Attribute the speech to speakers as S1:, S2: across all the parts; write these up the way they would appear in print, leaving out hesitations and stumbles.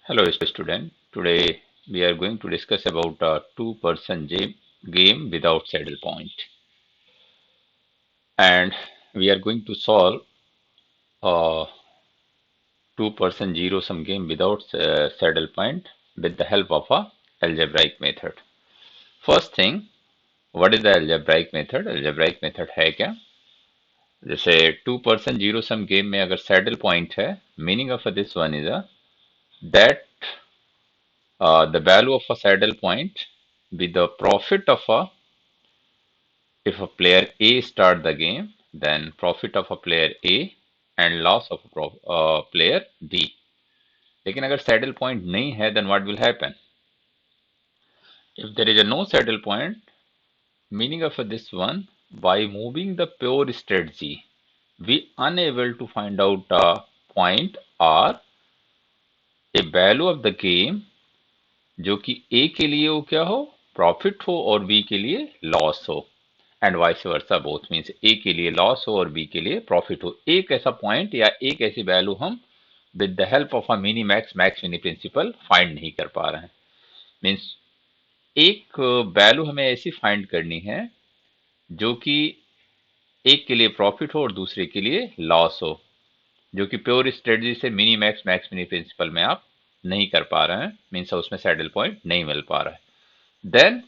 S1: Hello student. Today we are going to discuss about a two-person game without saddle point, and we are going to solve a two-person zero-sum game without saddle point with the help of a algebraic method. First thing, what is the algebraic method? Algebraic method है क्या? जैसे two-person zero-sum game में अगर saddle point है, meaning of this one is that the value of a saddle point with the profit of a if a player A start the game, then profit of a player A and loss of a player B. लेकिन अगर saddle point नहीं है, then what will happen? If there is a no saddle point, meaning of this one, by moving the pure strategy, we unable to find out a point or a value of the game जो कि A के लिए हो क्या हो profit हो और B के लिए लॉस हो and vice versa both means A के लिए लॉस हो और बी के लिए प्रॉफिट हो एक ऐसा पॉइंट या एक ऐसी वैल्यू हम with the help of a mini max max mini principle find नहीं कर पा रहे हैं मीन्स एक वैल्यू हमें ऐसी फाइंड करनी है जो कि एक के लिए प्रॉफिट हो और दूसरे के लिए लॉस हो जो कि प्योर स्ट्रेटजी से mini max max mini principle में आप नहीं कर पा रहे हैं मीन्स उसमें सैडल पॉइंट नहीं मिल पा रहा है then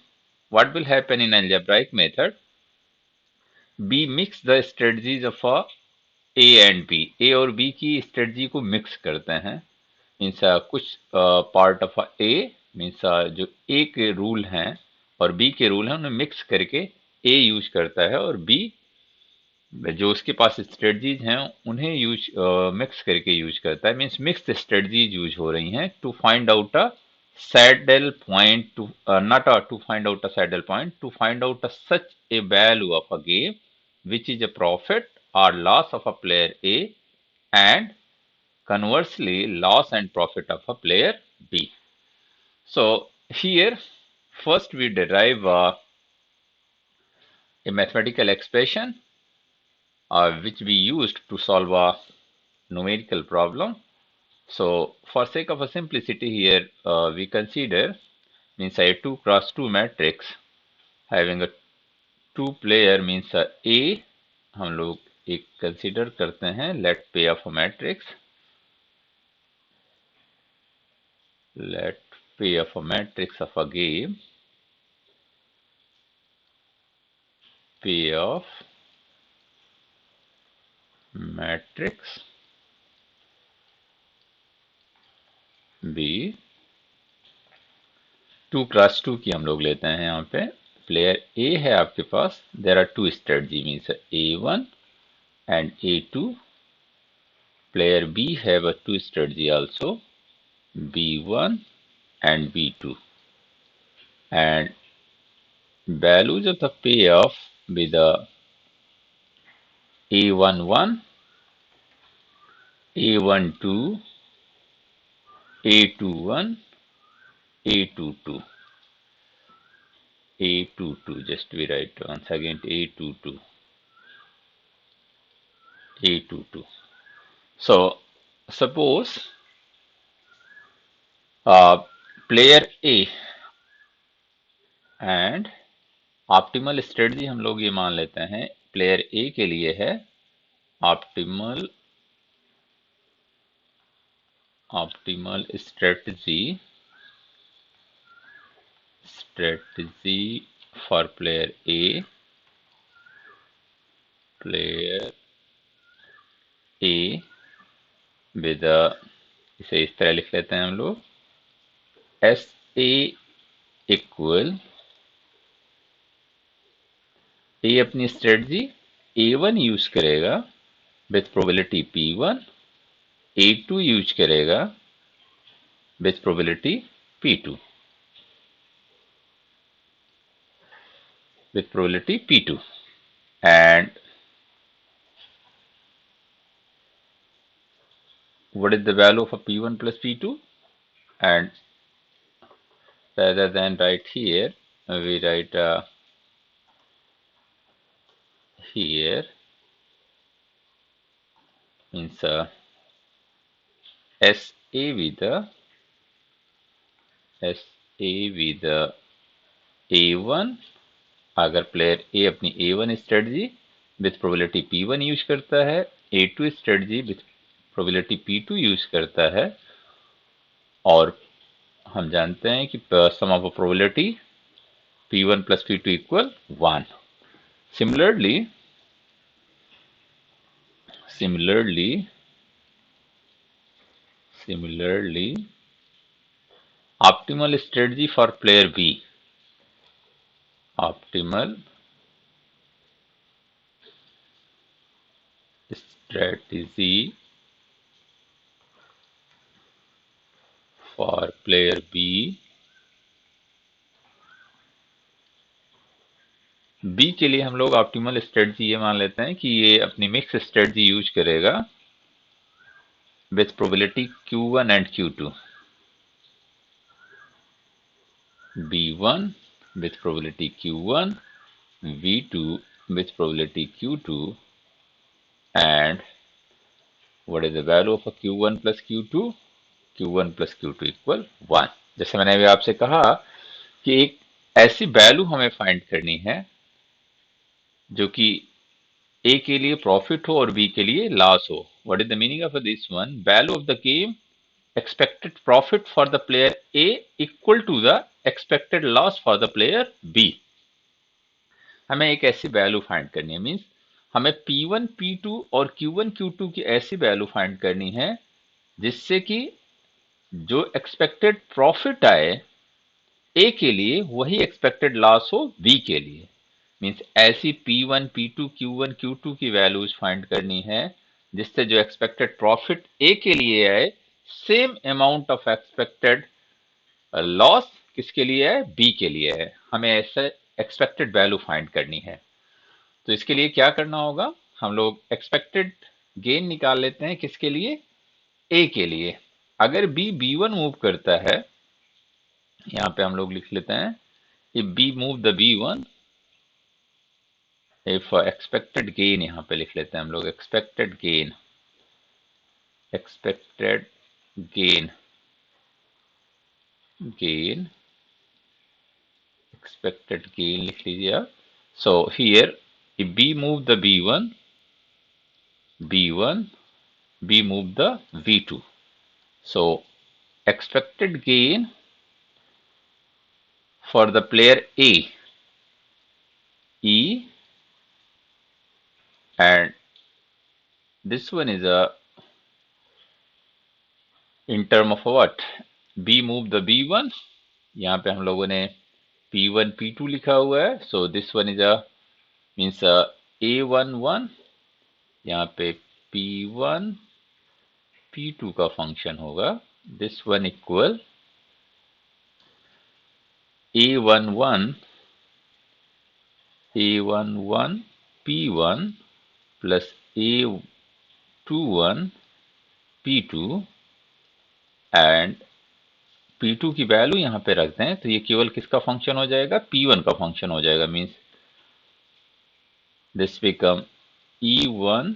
S1: what will happen in algebraic method be mix the strategies of a A and B A और बी की स्ट्रेटजी को मिक्स करते हैं मीन्स कुछ पार्ट ऑफ ए मीन्स जो ए के रूल हैं और बी के रूल हैं उन्हें मिक्स करके ए यूज करता है और बी जो उसके पास स्ट्रेटजीज हैं उन्हें यूज मिक्स करके यूज करता है मीन्स मिक्स स्ट्रेटजीज यूज हो रही हैं to find out a saddle point to not to find out a saddle point to find out such a value of a game which is a profit or loss of a player A and conversely loss and profit of a player B. So here first we derive a mathematical expression which we used to solve a numerical problem. So for sake of a simplicity here we consider means a 2 cross 2 matrix having a two player means A हम लोग एक consider करते हैं let payoff matrix let payoff matrix of a game payoff matrix B 2 cross 2 की हम लोग लेते हैं यहाँ पे प्लेयर ए है आपके पास there are two strategy means A1 and A2 player B have a two strategy also B1 and B2 and values of the payoff with the A11 A12 A21 A22 A22 just we write once again A22 A22 so suppose player A and optimal strategy हम लोग ये मान लेते हैं player A के लिए है optimal optimal strategy for player A with इसे इस तरह लिख लेते हैं हम लोग एस ए इक्वल ए अपनी स्ट्रेटजी A1 यूज करेगा with probability P1 A2 use करेगा with probability P2 and what is the value of a P1 plus P2 and rather than write here we write here means SA with the SA with A1, अगर player ए अपनी A1 strategy with probability P1 use करता है, A2 strategy with probability P2 use करता है, और हम जानते हैं कि sum of probability P1 plus P2 equal 1. Similarly, optimal strategy for player B. Optimal strategy for player B. B के लिए हम लोग ऑप्टिमल स्ट्रेटजी ये मान लेते हैं कि ये अपनी मिक्स स्ट्रेटजी यूज करेगा with probability Q1 and Q2. B1 with probability Q1, V2 with probability Q2, and what is the value of a Q1 plus Q2? Q1 plus Q2 equal 1. जैसे मैंने अभी आपसे कहा कि एक ऐसी वैल्यू हमें फाइंड करनी है जो कि ए के लिए प्रॉफिट हो और बी के लिए लॉस हो. What is the meaning of this one? Value of the game expected profit for the player A equal to the expected loss for the player B. हमें एक ऐसी वैल्यू फाइंड करनी है, मींस हमें P1 P2 और Q1 Q2 की ऐसी value find करनी है जिससे कि जो एक्सपेक्टेड प्रॉफिट आए ए के लिए वही एक्सपेक्टेड लॉस हो बी के लिए. मींस ऐसी P1 P2 Q1 Q2 की वैल्यूज फाइंड करनी है जिससे जो एक्सपेक्टेड प्रॉफिट ए के लिए आए same amount of expected loss किसके लिए है? बी के लिए है. हमें ऐसे एक्सपेक्टेड वैल्यू फाइंड करनी है. तो इसके लिए क्या करना होगा? हम लोग एक्सपेक्टेड गेन निकाल लेते हैं. किसके लिए? ए के लिए. अगर बी B1 मूव करता है, यहां पे हम लोग लिख लेते हैं if B move the B1, if expected gain, यहां पे लिख लेते हैं हम लोग एक्सपेक्टेड गेन एक्सपेक्टेड गेन लिख लीजिए आप. So here if B move the B1, B move the V2. So expected gain for the player A, E, and this one is a in term of what? B move the B1. यहाँ पे हम लोगों ने P1 P2 लिखा हुआ है. So this one is a means A11. यहाँ पे P1 P2 का फंक्शन होगा. This one equal A11 P1 plus A21 P2 and P2 की वैल्यू यहाँ पे रख दें तो ये केवल किसका फंक्शन हो जाएगा? P1 का फंक्शन हो जाएगा. Means this become E1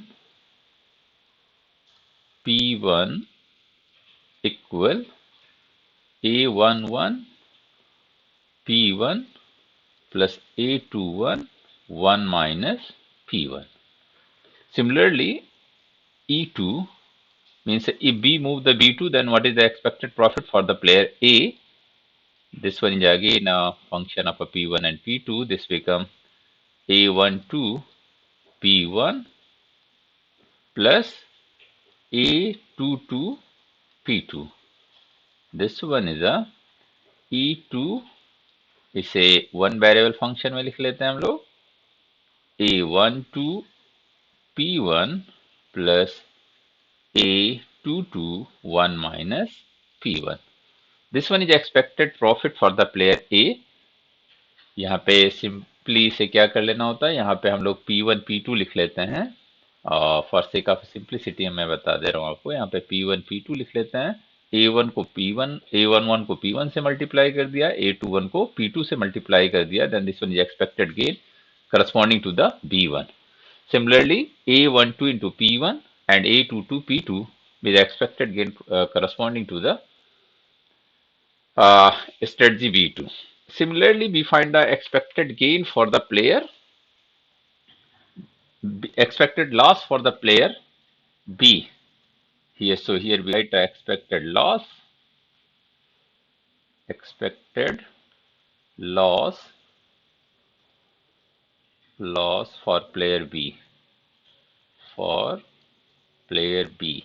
S1: P1 equal A11 P1 plus A21 1 minus P1. Similarly, E2 means if B move the B2, then what is the expected profit for the player A? This one is again a function of a P1 and P2. This become A12 P1 plus A22 P2. This one is a E2, इसे one variable function में लिख लेते हैं हम लोग A12 P1 plus A22 1 minus P1. This one is expected profit for the player A. यहाँ पे simply इसे क्या कर लेना होता है? यहाँ पे हम लोग P1 P2 लिख लेते हैं. फॉर सेक ऑफ सिंप्लिसिटी मैं बता दे रहा हूँ आपको. यहाँ पे P1 P2 लिख लेते हैं. A1 को P1, A11 को P1 से मल्टीप्लाई कर दिया, A21 को P2 से मल्टीप्लाई कर दिया. Then this one is expected gain corresponding to the B1. Similarly, A12 into P1 and A22 P2 with expected gain corresponding to the strategy B2. Similarly, we find the expected gain for the player, expected loss for the player B here. So here we write the expected loss for player B, for player B,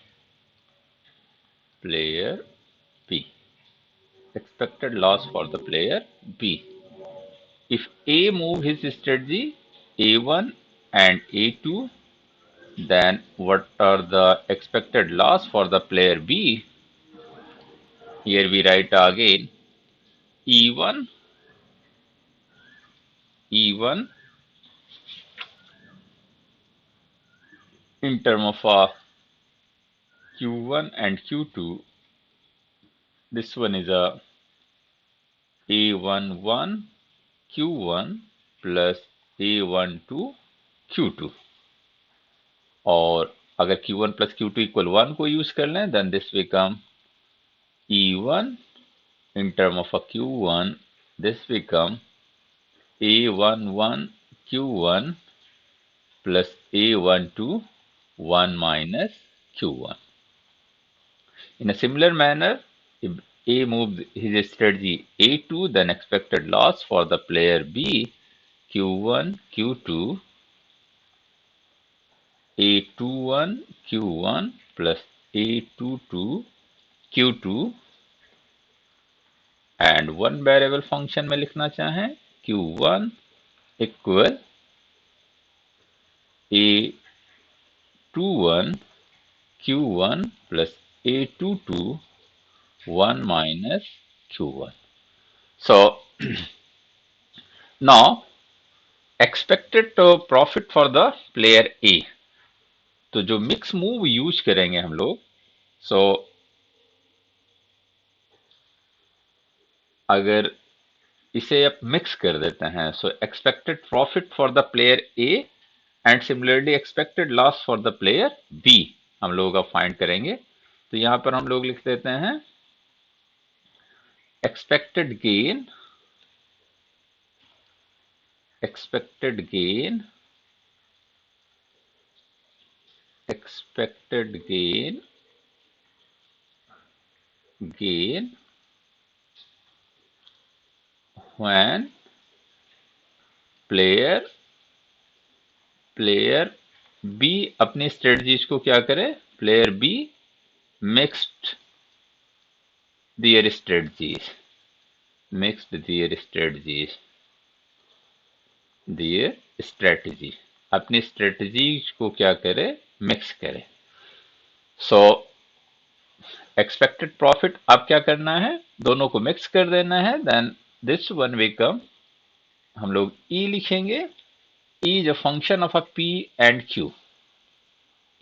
S1: expected loss for the player B. If A move his strategy A1 and A2, then what are the expected loss for the player B? Here we write again E1 in term of Q1 and Q2. This one is a A11 Q1 plus A12 Q2, और अगर Q1 plus Q2 equal 1 को use कर लें, then this become E1 in term of a Q1, this become A11 Q1 plus A12 1 minus Q1. In a similar manner, if A moves his strategy A2, then expected loss for the player B Q1 Q2 A21 Q1 plus A22 Q2, and one variable function में लिखना चाहें Q1 equal A21 Q1 plus A22 1 minus Q1. So now expected profit for the player A. तो जो mix move use करेंगे हम लोग, सो अगर इसे आप मिक्स कर देते हैं, so expected profit for the player A and similarly expected loss for the player B हम लोग अब फाइंड करेंगे। तो यहां पर हम लोग लिख देते हैं expected gain when player B अपनी स्ट्रेटजीज को क्या करे, player B mixed their strategies अपनी स्ट्रेटजीज को क्या करे, मिक्स करे। सो एक्सपेक्टेड प्रॉफिट अब क्या करना है, दोनों को मिक्स कर देना है। देन दिस वन बिकम, हम लोग ई लिखेंगे, E is a function of a P and Q,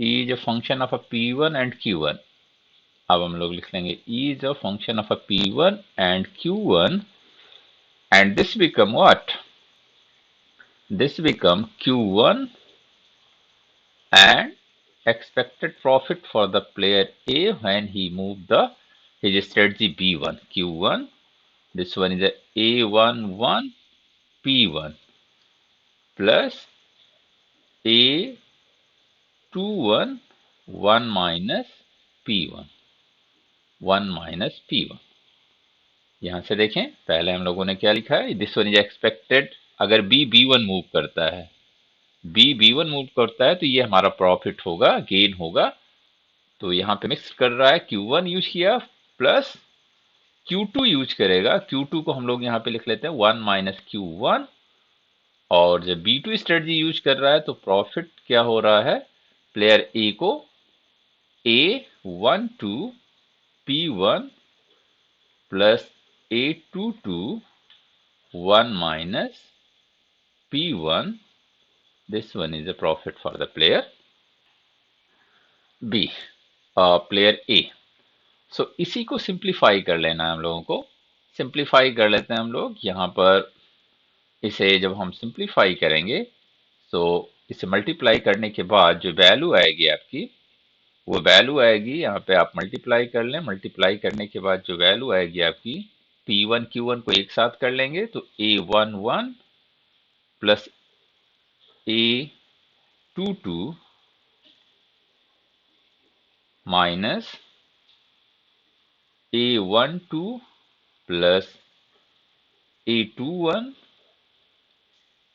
S1: E is a function of a P1 and Q1। अब हम लोग लिख लेंगे E is a function of a P1 and Q1, and this become what, this become Q1 and expected profit for the player A when he moved his strategy B1 Q1. This one is a A11 P1 plus A21 1 minus P1 यहां से देखें, पहले हम लोगों ने क्या लिखा है, दिस वन इज एक्सपेक्टेड, अगर B1 मूव करता है, B1 मूव करता है तो ये हमारा प्रॉफिट होगा, गेन होगा। तो यहाँ पे मिक्स कर रहा है, Q1 यूज किया प्लस Q2 यूज करेगा। Q2 को हम लोग यहाँ पे लिख लेते हैं 1 माइनस Q1, और जब B2 स्ट्रेटजी यूज कर रहा है तो प्रॉफिट क्या हो रहा है, प्लेयर ए को A12 P1 plus A22 1 minus P1, this one is a profit for the player B, player A. So इसी को सिंप्लीफाई कर लेना है हम लोगों को, सिंप्लीफाई कर लेते हैं हम लोग। यहाँ पर इसे जब हम सिंप्लीफाई करेंगे, तो इसे मल्टीप्लाई करने के बाद जो वैल्यू आएगी आपकी, वो वैल्यू आएगी, यहाँ पे आप मल्टीप्लाई कर लें, मल्टीप्लाई करने के बाद जो वैल्यू आएगी आपकी P1 Q1 को एक साथ कर लेंगे तो A11 plus A22 minus A12 plus A21,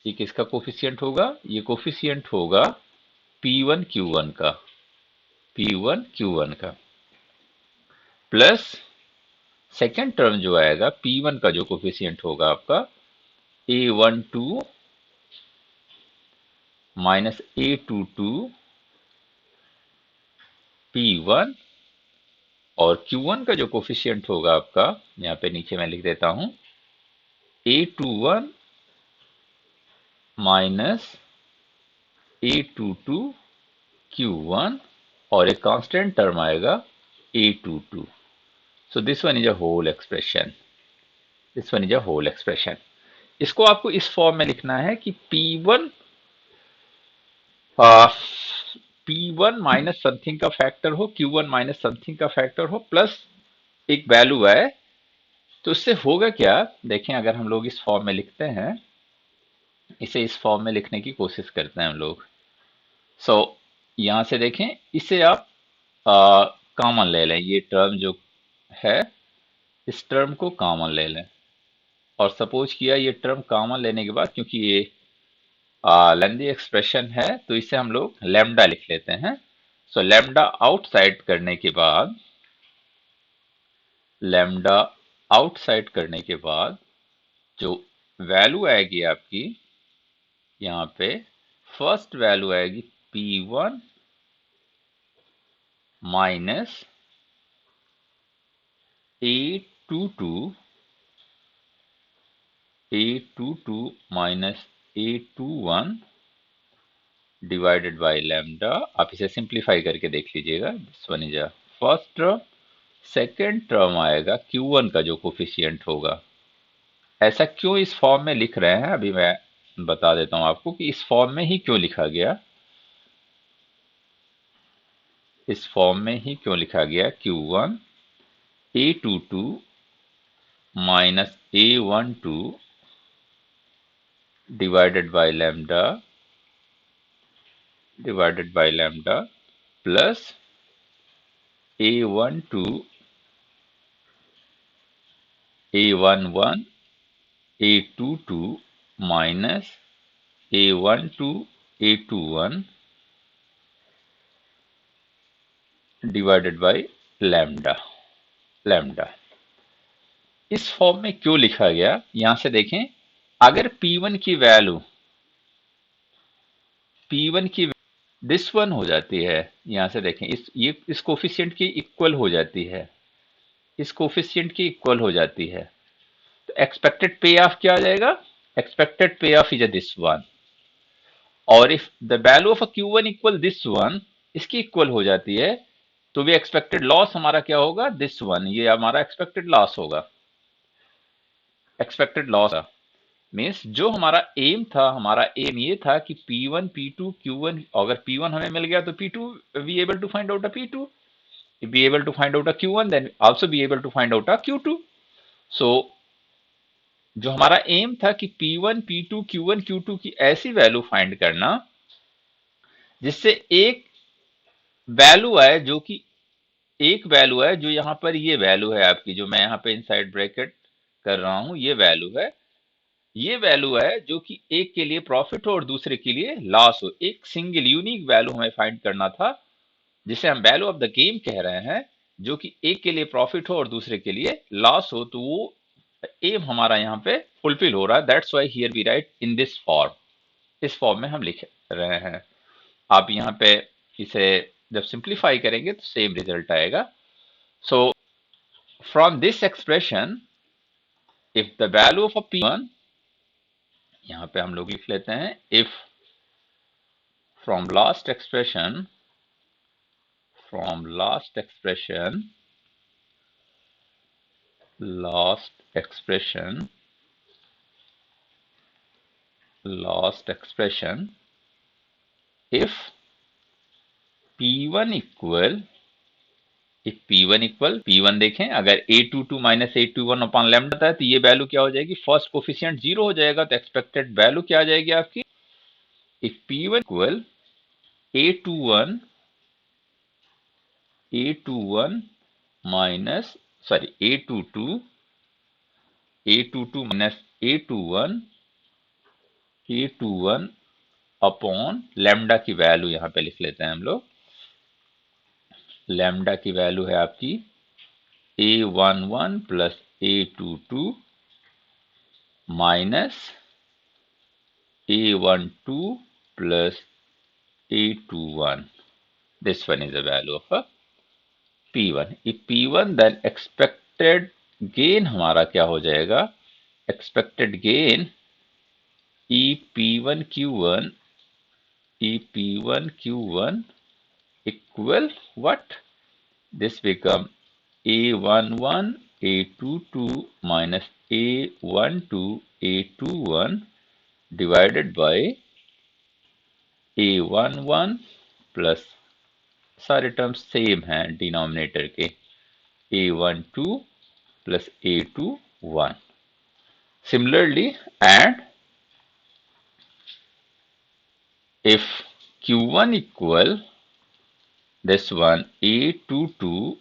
S1: ये किसका कोफिशिएंट होगा? ये कोफिशिएंट होगा P1 Q1 का, P1 Q1 का, प्लस सेकेंड टर्म जो आएगा P1 का जो कोफिशिएंट होगा आपका A12 माइनस A22 P1, और Q1 का जो कोफिशिएंट होगा आपका, यहाँ पे नीचे मैं लिख देता हूं, A21 माइनस A22 Q1, और एक कांस्टेंट टर्म आएगा A22. So this one is a whole expression. This one is a whole expression. इसको आपको इस फॉर्म में लिखना है कि P1 P1 माइनस समथिंग का फैक्टर हो, Q1 माइनस समथिंग का फैक्टर हो, प्लस एक वैल्यू आए। तो इससे होगा क्या, देखें, अगर हम लोग इस फॉर्म में लिखते हैं, इसे इस फॉर्म में लिखने की कोशिश करते हैं हम लोग। सो यहां से देखें, इसे आप कॉमन ले लें, ये टर्म जो है इस टर्म को कॉमन ले लें, और सपोज किया ये टर्म कॉमन लेने के बाद, क्योंकि ये लेंदी एक्सप्रेशन है, तो इसे हम लोग लैम्डा लिख लेते हैं। सो लैम्डा आउटसाइड करने के बाद, लैम्डा आउटसाइड करने के बाद जो वैल्यू आएगी आपकी यहाँ पे, फर्स्ट वैल्यू आएगी P1 minus A22, A22 minus A21 divided by lambda. आप इसे सिंप्लीफाई करके देख लीजिएगा, this one is a first term. Second term आएगा Q1 का जो कोफिशिएंट होगा। ऐसा क्यों इस फॉर्म में लिख रहे हैं, अभी मैं बता देता हूं आपको कि इस फॉर्म में ही क्यों लिखा गया। इस फॉर्म में ही क्यों लिखा गया, Q1 A22 minus A12 divided by lambda plus A12 A11 A22 minus A12 A21 divided by lambda. इस फॉर्म में क्यों लिखा गया, यहां से देखें, अगर P1 की दिस वन हो जाती है, यहां से देखें, इस कोफिशिएंट की इक्वल हो जाती है, इस कोफिशिएंट की इक्वल हो जाती है, तो एक्सपेक्टेड पे ऑफ क्या आ जाएगा, एक्सपेक्टेड पे ऑफ इज दिस वन, और if the value of a Q1 equal this one, इसकी इक्वल हो जाती है, तो भी एक्सपेक्टेड लॉस हमारा क्या होगा, दिस वन, ये हमारा एक्सपेक्टेड लॉस होगा। एक्सपेक्टेड लॉस मीन्स जो हमारा एम था, हमारा एम ये था कि P1 P2 Q1, अगर P1 हमें मिल गया तो P2 we able to find out a P2, be able to find out a Q1, then also be able to find out a Q2। So जो हमारा एम था कि P1 P2 Q1 Q2 की ऐसी value find करना जिससे एक value आए, जो कि एक वैल्यू है, जो यहां पर ये वैल्यू है आपकी, जो मैं यहां पे इनसाइड ब्रैकेट कर रहा हूं, ये वैल्यू है, ये वैल्यू है जो कि एक के लिए प्रॉफिट हो और दूसरे के लिए लॉस हो। एक सिंगल यूनिक वैल्यू हमें फाइंड करना था, जिसे हम वैल्यू ऑफ द गेम कह रहे हैं, जो कि एक के लिए प्रॉफिट हो और दूसरे के लिए लॉस हो। तो वो एम हमारा यहाँ पे फुलफिल हो रहा है, that's why here we write in this form. इस फॉर्म में हम लिख रहे हैं। आप यहाँ पे इसे जब सिंप्लीफाई करेंगे तो सेम रिजल्ट आएगा। So from this expression, if the value of a P1, यहाँ पे हम लोग लिख लेते हैं, if from last expression from last expression if P1 equal if P1 equal P1 देखें, अगर A22 minus A21 upon lambda था तो ये वैल्यू क्या हो जाएगी, फर्स्ट कोफिशिएंट 0 हो जाएगा, तो एक्सपेक्टेड वैल्यू क्या आ जाएगी आपकी, if P1 equal A21 minus sorry A22 minus A21 upon lambda की वैल्यू यहाँ पे लिख लेते हैं हम लोग। लैम्डा की वैल्यू है आपकी A11 plus A22 minus A12 plus A21. This one is the value of a P1. If P1 then expected gain हमारा क्या हो जाएगा, expected gain EP1Q1 equal what? This become A11 A22 minus A12 A21 divided by A11 plus सारे terms same हैं denominator के, A12 plus A21. Similarly, and if Q1 equal this one A22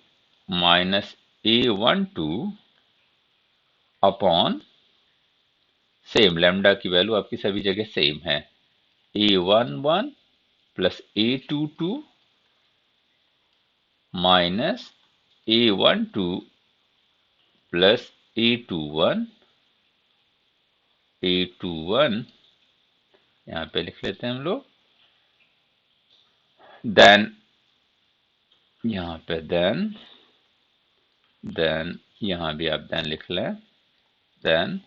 S1: minus A12 upon same lambda की value आपकी सभी जगह same है, A11 plus A22 minus A12 plus A21 यहाँ पे लिख लेते हैं हम लोग, देन यहाँ पे देन यहाँ भी आप देन लिख लें, देन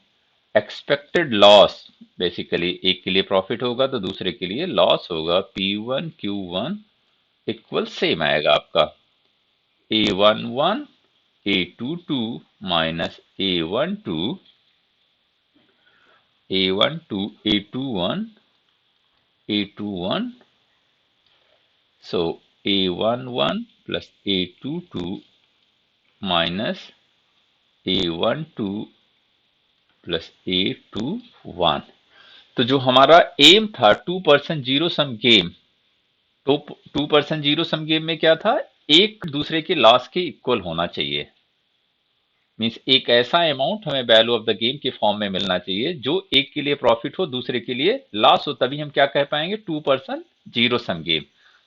S1: एक्सपेक्टेड लॉस, बेसिकली एक के लिए प्रॉफिट होगा तो दूसरे के लिए लॉस होगा, P1 Q1 इक्वल सेम आएगा आपका A11 A22 minus A12 A21 so A11 plus A22 minus A12 plus A21. तो जो हमारा एम था 2% जीरो सम गेम, तो 2% जीरो सम गेम में क्या था, एक दूसरे के लॉस के इक्वल होना चाहिए, मीन्स एक ऐसा अमाउंट हमें वैल्यू ऑफ द गेम के फॉर्म में मिलना चाहिए जो एक के लिए प्रॉफिट हो दूसरे के लिए लॉस हो, तभी हम क्या कह पाएंगे 2% जीरो सम गेम।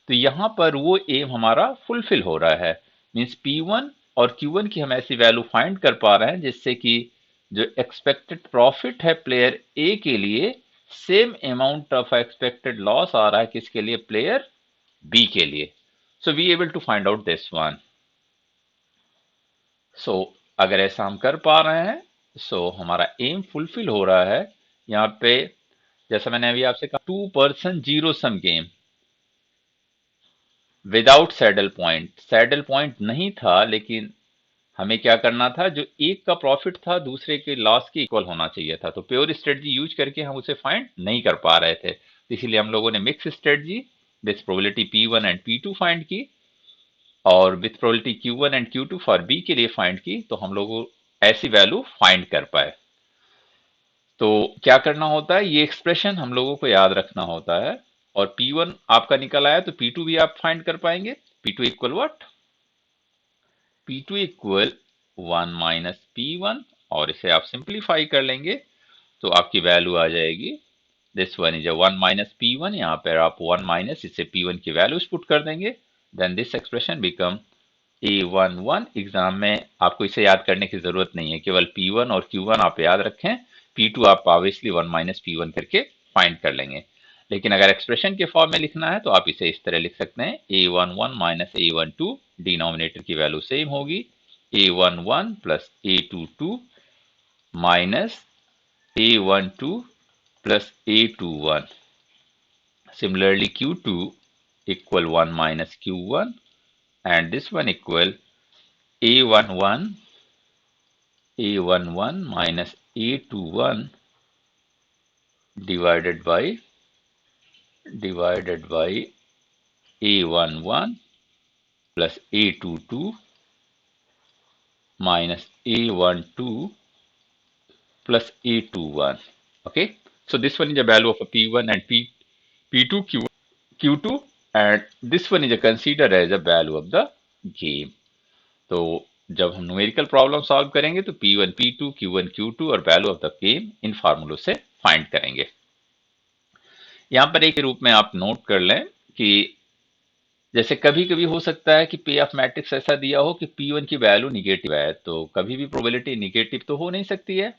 S1: तो यहां पर वो एम हमारा फुलफिल हो रहा है, मीन्स P1 और Q1 की हम ऐसी वैल्यू फाइंड कर पा रहे हैं जिससे कि जो एक्सपेक्टेड प्रॉफिट है प्लेयर ए के लिए, same amount of expected loss आ रहा है किसके लिए, प्लेयर बी के लिए। So we able to find out this one. So अगर ऐसा हम कर पा रहे हैं, सो हमारा एम फुलफिल हो रहा है। यहाँ पे जैसा मैंने अभी आपसे कहा 2% zero sum game without saddle point, saddle point नहीं था लेकिन हमें क्या करना था, जो एक का प्रॉफिट था दूसरे के लॉस के इक्वल होना चाहिए था, तो प्योर स्ट्रेटजी यूज करके हम उसे फाइंड नहीं कर पा रहे थे, इसीलिए हम लोगों ने mix strategy with probability P1 and P2 find की और with probability Q1 and Q2 for B के लिए फाइंड की, तो हम लोग ऐसी वैल्यू फाइंड कर पाए। तो क्या करना होता है, ये एक्सप्रेशन हम लोगों को याद रखना होता है, और P1 आपका निकल आया तो P2 भी आप फाइंड कर पाएंगे। P2 equal what, P2 equal 1 minus P1, और इसे आप सिंप्लीफाई कर लेंगे तो आपकी वैल्यू आ जाएगी, this one is 1 minus P1, यहाँ पर आप 1 माइनस इससे P1 की वैल्यूज पुट कर देंगे, then this expression become A11। Exam में आपको इसे याद करने की जरूरत नहीं है, केवल P1 और Q1 आप याद रखें, P2 आप ऑब्वियसली 1 माइनस P1 करके फाइंड कर लेंगे। लेकिन अगर एक्सप्रेशन के फॉर्म में लिखना है तो आप इसे इस तरह लिख सकते हैं, A11 माइनस A12, डिनोमिनेटर की वैल्यू सेम होगी, A11 plus A22 minus A12 plus A21। Similarly, Q2 equal 1 minus Q1 and this one equal A11 minus A21 divided by A11 plus A22 minus A12 plus A21. Okay, so this one is the value of a P1 and P2 Q2, and this one is considered as a value of the game. तो जब हम numerical problem solve करेंगे तो P1 P2 Q1 Q2 और value of the game इन फार्मूलों से find करेंगे। यहां पर एक रूप में आप नोट कर लें कि जैसे कभी कभी हो सकता है कि पे ऑफ मैट्रिक्स ऐसा दिया हो कि P1 की वैल्यू निगेटिव है, तो कभी भी प्रोबेबिलिटी निगेटिव तो हो नहीं सकती है।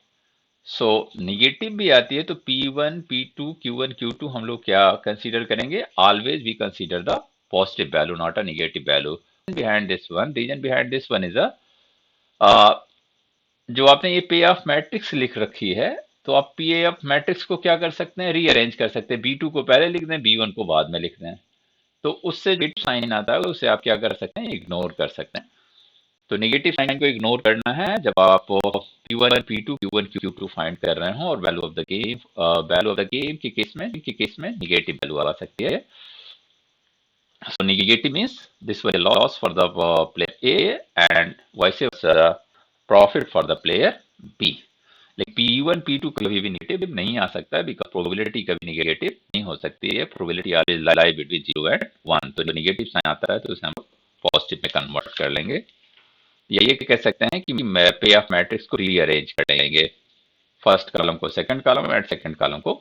S1: सो निगेटिव भी आती है तो P1 P2 Q1 Q2 हम लोग क्या कंसीडर करेंगे, always we consider the positive value not a negative value. Behind this one, reason behind this one is जो आपने ये पे ऑफ मैट्रिक्स लिख रखी है, तो आप पे ऑफ मैट्रिक्स को क्या कर सकते हैं, रीअरेंज कर सकते हैं। B2 को पहले लिख दें, B1 को बाद में लिख दें, तो उससे जो साइन आता है उसे आप क्या कर सकते हैं, इग्नोर कर सकते हैं। तो नेगेटिव साइन को इग्नोर करना है जब आप P1 P2 Q1 Q2 find कर रहे हो, और वैल्यू ऑफ द गेम के केस में नेगेटिव वैल्यू आ सकती है। So negative means this was a loss for the player A and vice versa profit for the player B. लेकिन P1 P2 कभी भी नेगेटिव नहीं आ सकता है, बिकॉज प्रोबेबिलिटी कभी नेगेटिव नहीं हो सकती है। Probability always lie between 0 and 1। तो जो नेगेटिव साइन आता है तो उसे हम पॉजिटिव में कन्वर्ट कर लेंगे। या ये कह सकते हैं कि पे ऑफ मैट्रिक्स को रीअरेंज कर लेंगे, फर्स्ट कॉलम को second column and second column को